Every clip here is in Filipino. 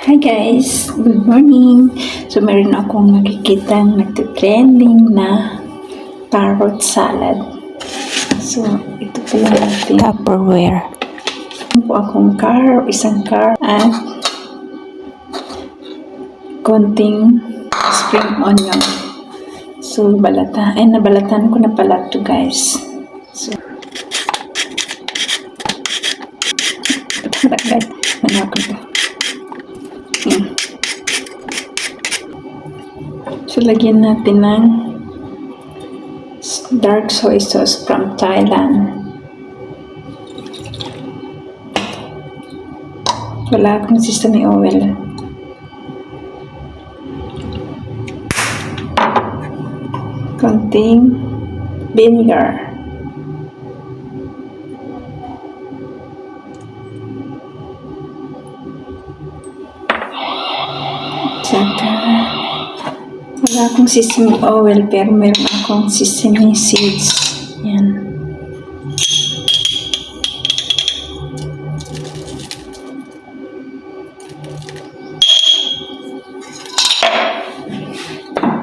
Hi guys! Good morning! So meron akong nakikitang nagtitrending na carrot salad. So ito po yung ating Tupperware. Ito po akong isang car at konting spring onion. So nabalatan ko na pala ito guys. So So, lagyan natin ng dark soy sauce from Thailand. Wala akong sesame oil. Konting vinegar. Tsaka wala akong sesame oil pero meron akong sesame seeds. Yan.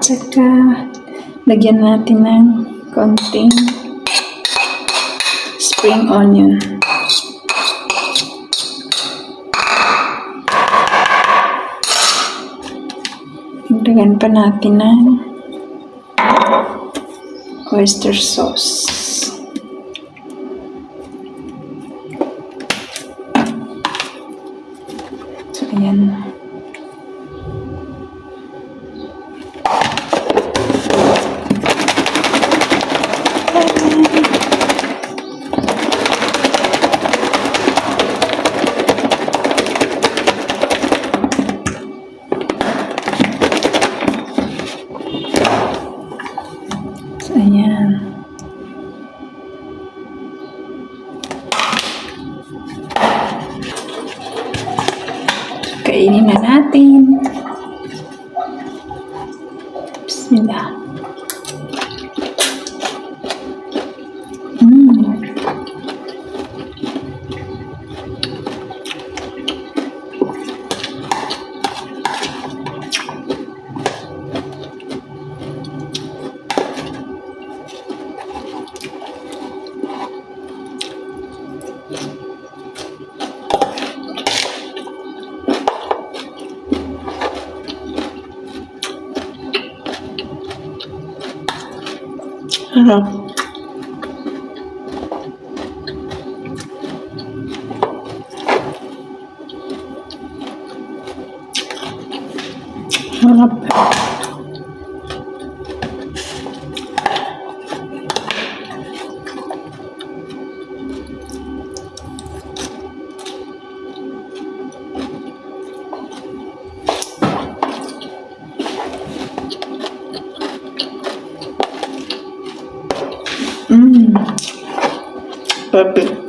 Tsaka lagyan natin ng konting spring onion. Dagdagan pa natin ng oyster sauce. So, ayan. Ayan. Kainin na natin. Bismillah. Harap. Harap. Perfect.